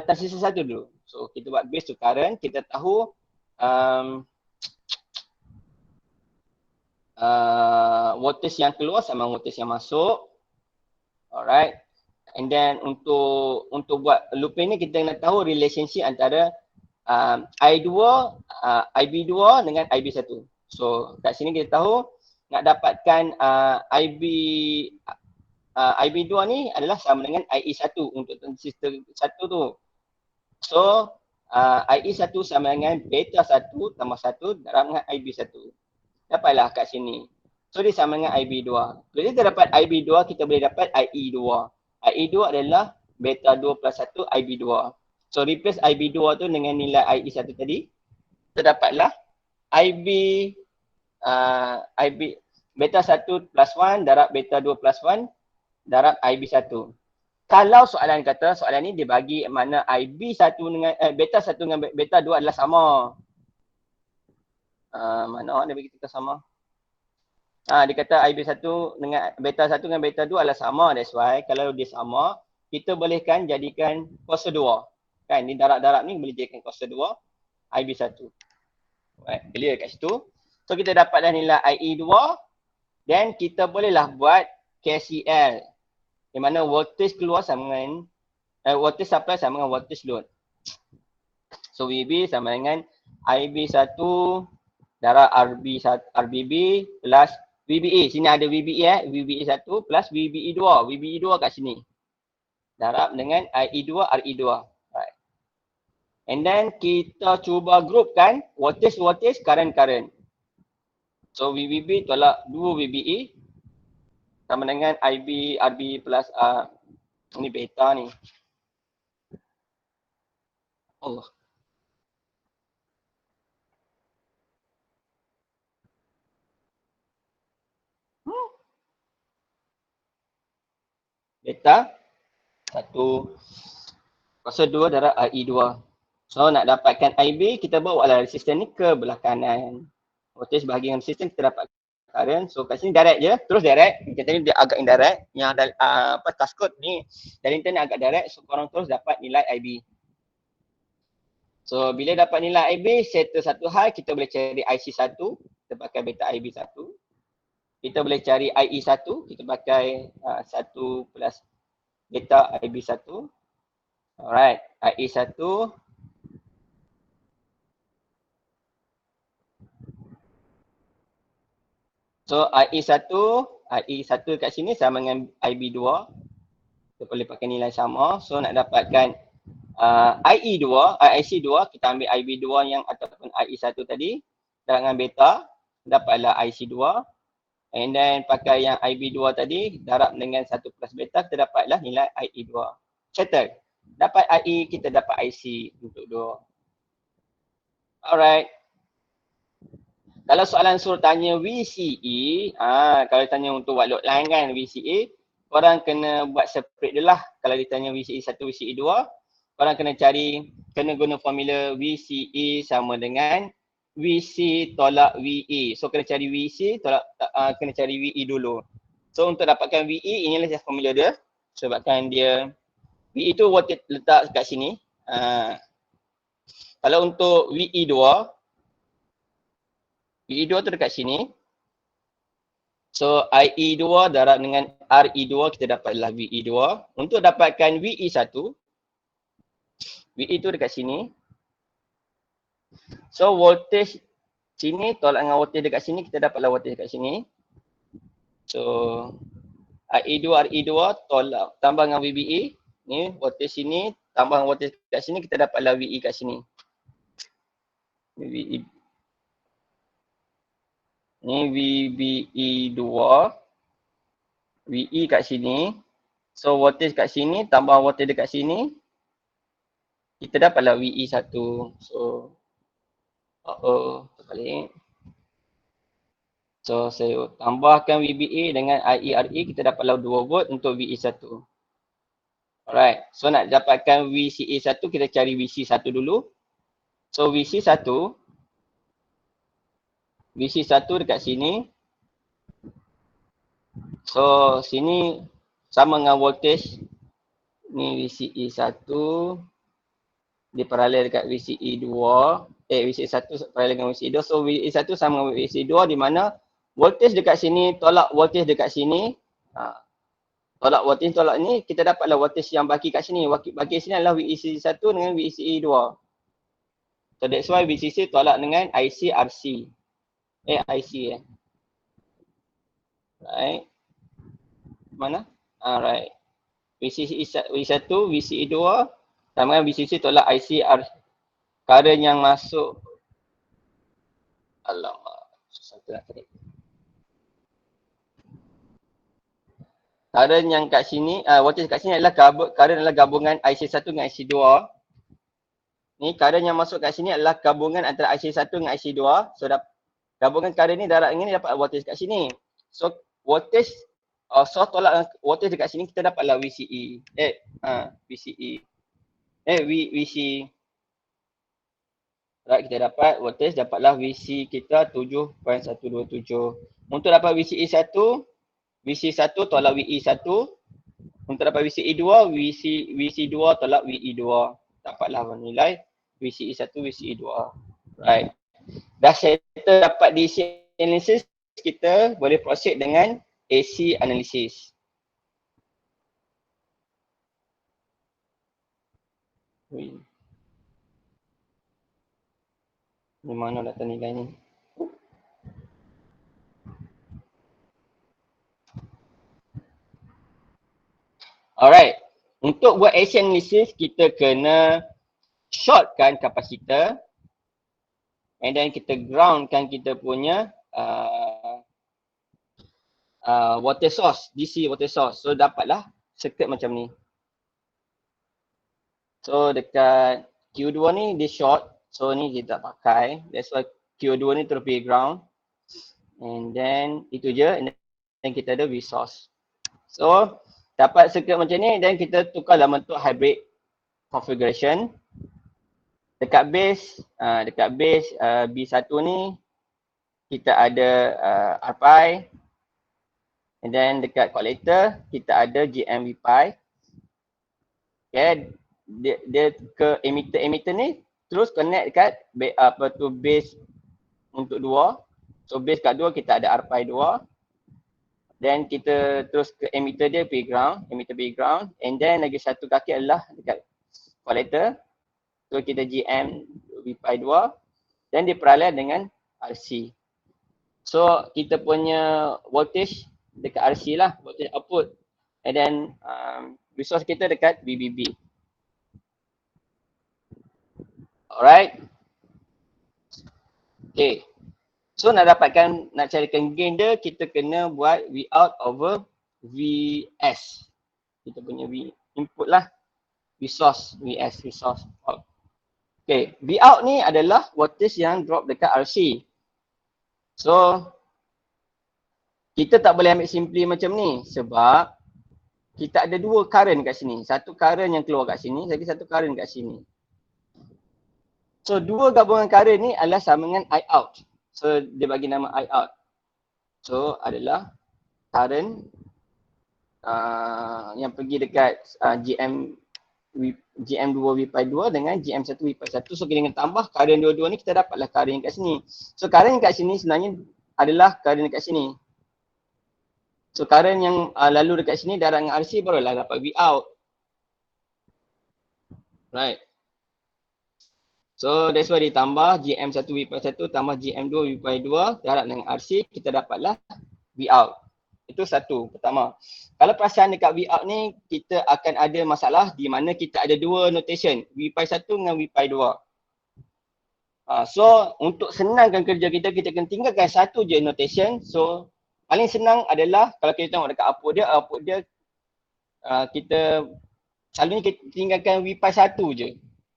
transistor satu dulu. So kita buat base to current. Kita tahu voltage yang keluar sama voltage yang masuk. Alright. And then untuk buat looping ni kita nak tahu relationship antara I2, IB2 dengan IB1. So kat sini kita tahu nak dapatkan IB2 ni adalah sama dengan IE1 untuk transistor 1 tu. So IE1 sama dengan beta 1 tambah 1 darab dengan IB1. Dapatlah kat sini. So dia sama dengan IB2. Kalau kita dapat IB2, kita boleh dapat IE2. IE2 adalah beta 2 plus 1 IB2. So replace IB2 tu dengan nilai IE1 tadi. Kita dapatlah IB beta 1 plus 1 darab beta 2 plus 1 darab IB1. Kalau soalan kata, soalan ni dia bagi mana IB1 dengan beta 1 dengan beta 2 adalah sama. Mana dia bagi kita sama? Dia kata IB1 dengan beta 1 dengan beta 2 adalah sama. That's why kalau dia sama, kita bolehkan jadikan kuasa 2. Kan, ni darab-darab ni boleh jadikan kuasa 2 IB1. Right, clear kat situ. So kita dapatlah nilai IE2 dan kita bolehlah buat KCL. Di mana voltage keluar sama dengan voltage supply sama dengan voltage load. So VB sama dengan IB1 darab RBB plus VBE. Sini ada VBE VBE1 plus VBE2. VBE2 kat sini. Darab dengan IE2 RE2. Right. And then kita cuba groupkan voltage, current. So VBB tolak 2 VBE sama dengan IB RB plus ini beta ni. Allah. Beta 1 kuasa 2 darab IE2. So nak dapatkan IB, kita bawa resistor ni ke belah kanan. Voltage bahagi dengan resistor, kita dapat current. So kat sini direct je, terus direct. Kita tadi dia agak indirect. Yang ada task code ni dari internet agak direct. So korang terus dapat nilai IB. So bila dapat nilai IB, settle satu hal, kita boleh cari IC1. Kita pakai beta IB1. Kita boleh cari IE1. Kita pakai 1 plus beta IB1. Alright, IE1. So IE1 kat sini sama dengan IB2. Kita boleh pakai nilai sama. So nak dapatkan IC2, kita ambil IB2 yang ataupun IE1 tadi. Dengan beta, dapatlah IC2. And then pakai yang IB2 tadi, darab dengan 1 plus beta, kita dapatlah nilai IE2. Settle. Dapat IE, kita dapat IC untuk 2. Alright. Kalau soalan suruh tanya VCE, kalau tanya untuk buat load line kan VCE, korang kena buat separate je lah. Kalau ditanya VCE 1, VCE 2, korang kena guna formula VCE sama dengan VC tolak VE. So kena cari VC kena cari VE dulu. So untuk dapatkan VE, inilah formula dia. Sebabkan dia VE tu voltage letak kat sini. Kalau untuk VE2, VE2 tu dekat sini. So IE2 darab dengan RE2 kita dapatlah VE2. Untuk dapatkan VE1, VE tu dekat sini. So voltage sini tolak dengan voltage dekat sini, kita dapatlah voltage dekat sini. So IE2 RE2 tolak tambah dengan VBE. Ni voltage sini tambah dengan voltage dekat sini, kita dapatlah VE kat sini. VBE. Ni VBE2. VE kat sini. So voltage kat sini tambah voltage dekat sini, kita dapatlah VE1. So terbalik. So saya tambahkan VBA dengan IERE, kita dapatlah 2 volt untuk VE1. Alright, so nak dapatkan VCA1 kita cari VC1 dulu. So VC1 dekat sini. So sini sama dengan voltage. Ni VCE1 dia paralel dekat VCE2. VCE1 paralel dengan VCE2. So VCE1 sama dengan VCE2 di mana voltage dekat sini tolak voltage dekat sini. Tolak voltage tolak ni, kita dapatlah voltage yang baki kat sini. Baki sini adalah VCE1 dengan VCE2. So that's why VCC tolak dengan IC-RC. IC Right. Mana? Right. VCE1, VCE2 sama dengan VCC tolak IC-RC. Current yang masuk. Alamak. Susah nak tarik. Current yang kat sini, voltage kat sini adalah current adalah gabungan IC1 dengan IC2. Ni current yang masuk kat sini adalah gabungan antara IC1 dengan IC2. So gabungan current ni darab ini dapat voltage kat sini. So voltage source tolak voltage dekat sini, kita dapatlah VCE. VC. Right, kita dapat voltage, dapatlah VC kita 7.127. Untuk dapat VCE1, VC1 tolak VE1. Untuk dapat VCE2, VC2 tolak VE2. Dapatlah nilai VCE1, VCE2. Right. Dah settle dapat DC analysis, kita boleh proceed dengan AC analysis. Di mana data nilai ni? Alright, untuk buat AC analysis, kita kena shortkan kapasitor and then kita groundkan kita punya voltage source, DC voltage source. So dapatlah circuit macam ni. So dekat Q2 ni dia short, so ni kita tak pakai. That's why Q2 ni terus pergi ground. And then itu je, and then kita ada V source. So dapat circuit macam ni, dan kita tukar dalam bentuk hybrid configuration. Dekat base B1 ni kita ada RPi, and then dekat collector kita ada GMVPi. Okay, dia ke emitter ni terus connect dekat base untuk 2. So base kat 2 kita ada RPi 2. Then kita terus ke emitter dia pergi ground, and then lagi satu kaki adalah dekat collector. So kita GM VPi 2, then dia parallel dengan RC. So kita punya voltage dekat RC lah, voltage output. And then resource kita dekat VBB. Alright. Okay. So nak carikan gain dia, kita kena buat V out over Vs. Kita punya V input lah. V source, Vs, V source out. Okay, V out ni adalah voltage yang drop dekat RC. So, kita tak boleh ambil simply macam ni sebab kita ada dua current kat sini. Satu current yang keluar kat sini, lagi satu current kat sini. So, dua gabungan current ni adalah sama dengan I out. So dia bagi nama I out. So adalah current yang pergi dekat GM GM2 V-Pi2 dengan GM1 V-Pi1. So kita dengan tambah current dua-dua ni kita dapatlah current kat sini. So current kat sini sebenarnya adalah current kat sini. So current yang lalu dekat sini darab dengan RC barulah dapat V out. Right. So that's why ditambah GM1 V-Pi1 tambah GM2 V-Pi2 darab dengan RC kita dapatlah V out. Itu satu pertama. Kalau perasan dekat V out ni kita akan ada masalah di mana kita ada dua notation, V-Pi1 dengan V-Pi2. So untuk senangkan kerja kita kena tinggalkan satu je notation. So paling senang adalah kalau kita tengok dekat output dia kita selalunya kita tinggalkan V-Pi1 je.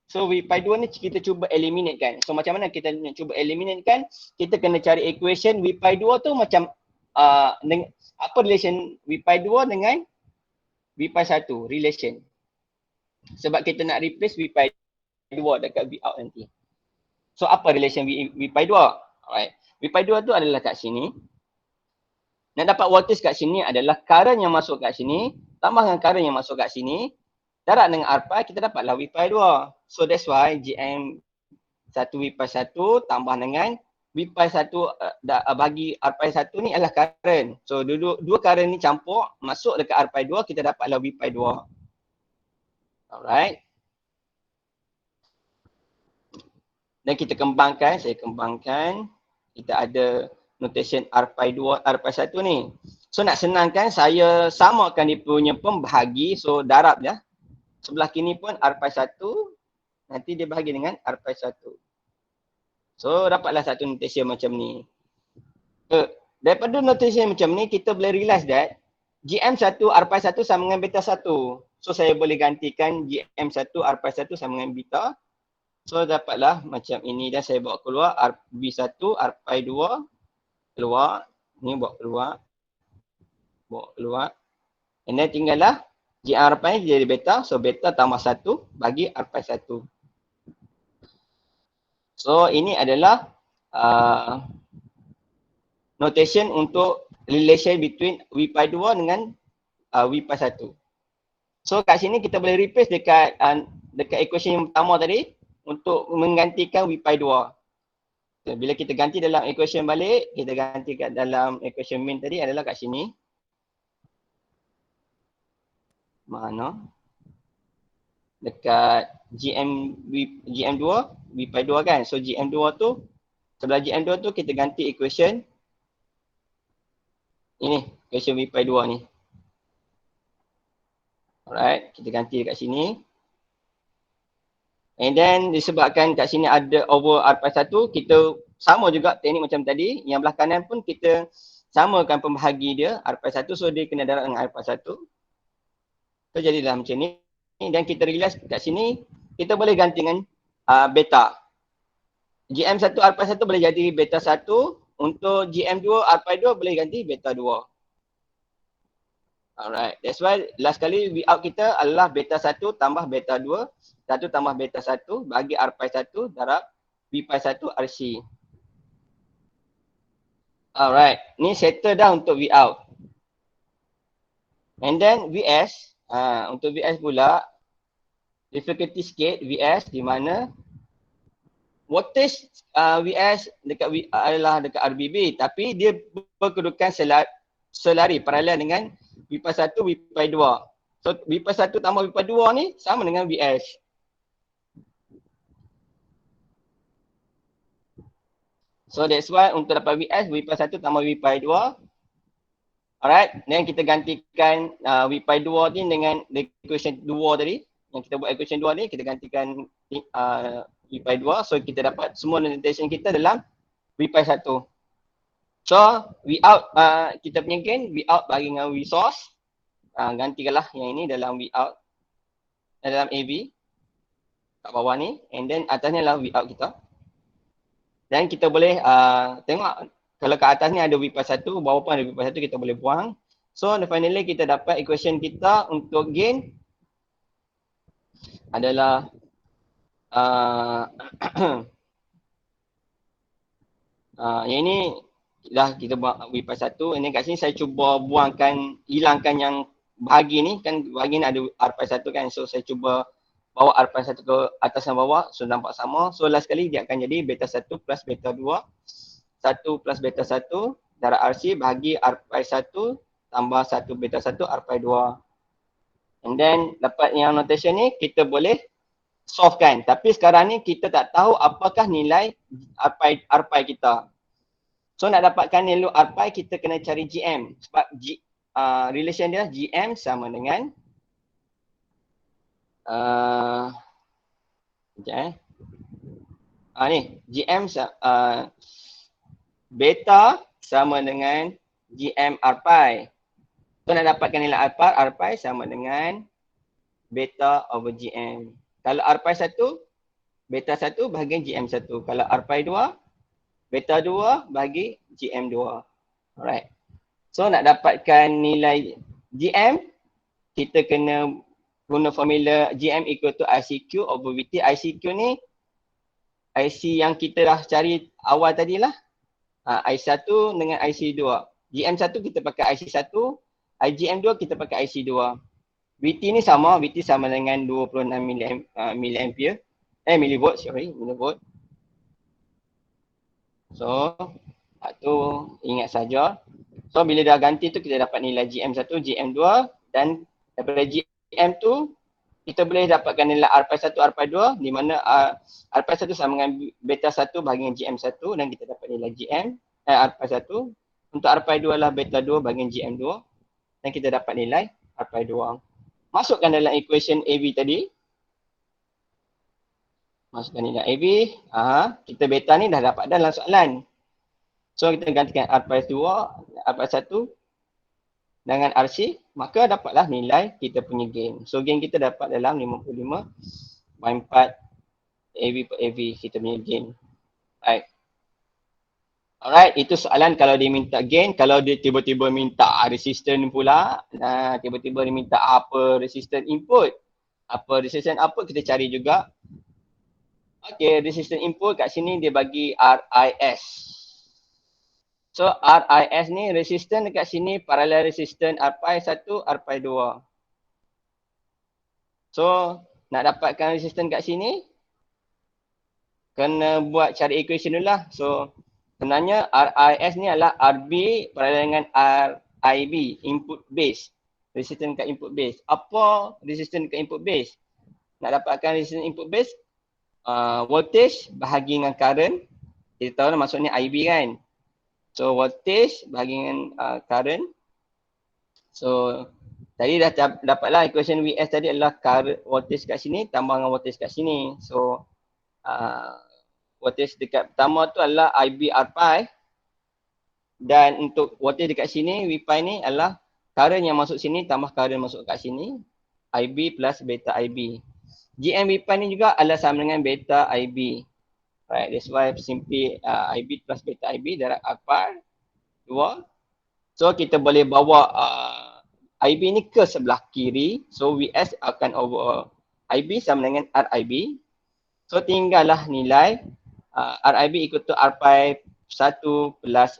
So V-Pi2 ni kita cuba eliminate kan. So macam mana kita nak cuba eliminate kan? Kita kena cari equation V-Pi2 tu macam apa relation V-Pi2 dengan V-Pi1 relation. Sebab kita nak replace V-Pi2 dekat V out nanti. So apa relation V-Pi2? Alright. V-Pi2 tu adalah kat sini. Nak dapat voltage kat sini adalah current yang masuk kat sini tambah dengan current yang masuk kat sini darab dengan R-Pi kita dapatlah V-Pi2. So that's why GM1 V-Pi1 tambah dengan V-Pi1 bagi R-Pi1 ni adalah current. So dua current ni campur masuk dekat R-Pi2 kita dapatlah V-Pi2. Alright. Dan kita kembangkan, saya kembangkan. Kita ada notation R-Pi2, R-Pi1 ni. So nak senangkan saya samakan dia punya pembahagi. So darab je. Sebelah kini pun R-Pi1. Nanti dia bahagi dengan R-Pi1. So dapatlah satu notation macam ni. Daripada notation macam ni kita boleh realize that GM1 R-Pi1 sama dengan beta 1. So saya boleh gantikan GM1 R-Pi1 sama dengan beta. So dapatlah macam ini dan saya bawa keluar V1 R-Pi2 keluar. Ni bawa keluar. And then tinggallah GM R-Pi jadi beta. So beta tambah 1 bagi R-Pi1. So ini adalah notation untuk relation between V-Pi2 dengan V-Pi1. So kat sini kita boleh replace dekat equation yang pertama tadi untuk menggantikan V-Pi2. So, bila kita ganti dalam equation balik, kita ganti kat dalam equation main tadi adalah kat sini. Mana? Dekat GM2 V-Pi2 kan. So GM2 tu sebelah GM2 tu kita ganti equation ini, equation V-Pi2 ni. Alright, kita ganti dekat sini. And then disebabkan kat sini ada over R-Pi1, kita sama juga teknik macam tadi. Yang belah kanan pun kita samakan pembahagi dia R-Pi1, so dia kena darab dengan R-Pi1. So jadilah macam ni. Dan kita realize kat sini kita boleh ganti dengan beta. GM1 R-Pi1 boleh jadi beta 1. Untuk GM2 R-Pi2 boleh ganti beta 2. Alright, that's why last kali V out kita adalah beta 1 tambah beta 2. 1 tambah beta 1 bagi R-Pi1 darab V-Pi1 RC. Alright, ni settle dah untuk V out. And then VS, untuk VS pula, difficulty sikit VS di mana voltage VS dekat adalah dekat RBB tapi dia berkedudukan selari paralel dengan V-Pi1 V-Pi2. So V-Pi1 tambah V-Pi2 ni sama dengan VS. So that's why untuk dapat VS, V-Pi1 tambah V-Pi2. Alright, then kita gantikan V-Pi2 ni dengan equation 2 tadi. Yang kita buat equation 2 ni, kita gantikan V-Pi2. So kita dapat semua notation kita dalam V-Pi1. So V out, kita punya gain, V out bagi dengan V source. Gantikanlah yang ini dalam V out. Dalam AV. Kat bawah ni. And then atasnya adalah V out kita. Dan kita boleh tengok kalau kat atas ni ada V-Pi1, bawah pun ada V-Pi1, kita boleh buang. So finally kita dapat equation kita untuk gain adalah yang ini dah kita buat V-Pi1. Ini kat sini saya cuba hilangkan yang bahagi ni. Kan bahagi ni ada R-Pi1 kan. So saya cuba bawa R1 ke atas dan bawah, so nampak sama. So last kali dia akan jadi beta 1 plus beta 2, 1 plus beta 1 darab RC bahagi R1 tambah 1 beta 1 R2. And then dapat yang notation ni kita boleh solve kan. Tapi sekarang ni kita tak tahu apakah nilai R kita. So nak dapatkan nilai R kita kena cari GM. Sebab relation dia GM sama dengan ni GM beta sama dengan GM R pi. So nak dapatkan nilai R pi sama dengan beta over GM. Kalau R pi 1, beta 1 bahagi GM 1. Kalau R pi 2, beta 2 bahagi GM 2. Alright. So nak dapatkan nilai GM, kita kena guna formula GM equal to ICQ over VT. ICQ ni IC yang kita dah cari awal tadilah. IC1 dengan IC2. GM1 kita pakai IC1, IGM2 kita pakai IC2. VT ni sama, VT sama dengan 26 milliampere. Millivolt, millivolt. So, tu ingat saja. So, bila dah ganti tu kita dapat nilai GM1, GM2 dan daripada GM tu kita boleh dapatkan nilai R1, R2 di mana R1 sama dengan beta 1 bahagi GM1 dan kita dapat nilai R1. Untuk R2 lah beta 2 bahagi GM2 dan kita dapat nilai R2. Masukkan dalam equation AB tadi. Masukkan nilai AB. Kita beta ni dah dapat dalam soalan. So kita gantikan R2, R1 dengan RC, maka dapatlah nilai kita punya gain. So gain kita dapat dalam 55.4 AV per AV kita punya gain. Right. Alright, itu soalan kalau dia minta gain. Kalau dia tiba-tiba minta resistance pula, tiba-tiba dia minta apa resistance input, apa resistance output, kita cari juga. Okay, resistance input kat sini dia bagi RIS. So RIS ni resistance dekat sini parallel resistance R1, R2. So nak dapatkan resistance kat sini kena buat cari equation dulu lah. So sebenarnya RIS ni adalah RB parallel dengan RIB, input base. Resistance kat input base. Apa resistance kat input base? Nak dapatkan resistance input base, voltage bahagi dengan current. Kita tahu lah maksudnya IB kan. So voltage bahagi dengan current. So tadi dah dapatlah equation VS tadi adalah current voltage kat sini tambah dengan voltage kat sini. So voltage dekat pertama tu adalah IB R pi. Dan untuk voltage dekat sini V pi ni adalah current yang masuk sini tambah current masuk kat sini. IB plus beta IB. GM V pi ni juga adalah sama dengan beta IB. Right, that's why simply IB plus beta IB darab R pi 2. So kita boleh bawa IB ni ke sebelah kiri. So VS akan over IB sama dengan RIB. So tinggallah nilai RIB equal to R pi 1 plus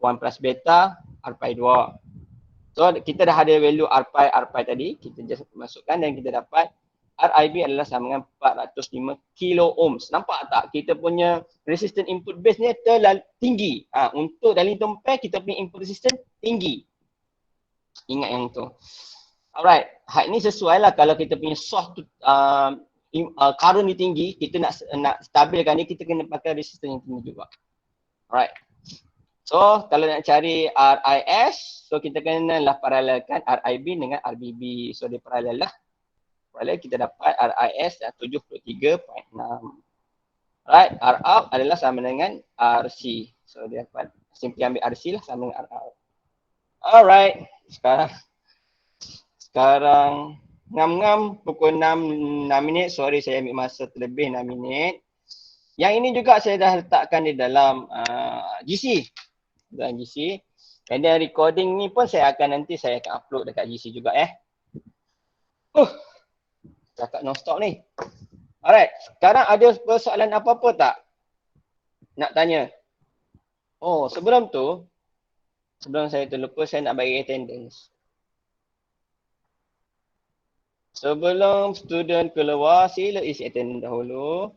1 plus beta R pi 2. So kita dah ada value R pi tadi. Kita just masukkan dan kita dapat RIB adalah sama dengan 405 kilo ohms. Nampak tak? Kita punya resistance input base ni terlalu tinggi. Untuk dalam ampere kita punya input resistance tinggi. Ingat yang tu. Alright. Hal ni sesuai lah kalau kita punya source tu current ni tinggi, kita nak stabilkan ni, kita kena pakai resistance yang tinggi juga. Alright. So kalau nak cari RIS, so kita kena lah paralelkan RIB dengan RBB. So dia paralel lah. Paralel kita dapat RIS 73.6. Right, Rout adalah sama dengan RC. So dia dapat simply ambil RC lah sama dengan Rout. Alright, sekarang ngam-ngam pukul 6 minit. Sorry saya ambil masa terlebih 6 minit. Yang ini juga saya dah letakkan di dalam GC. Dalam GC. And then recording ni pun saya akan upload dekat GC juga cakap non-stop ni. Alright, sekarang ada persoalan apa-apa tak? Nak tanya. Oh, sebelum saya terlupa, saya nak bagi attendance. Sebelum student keluar, sila isi attendance dahulu.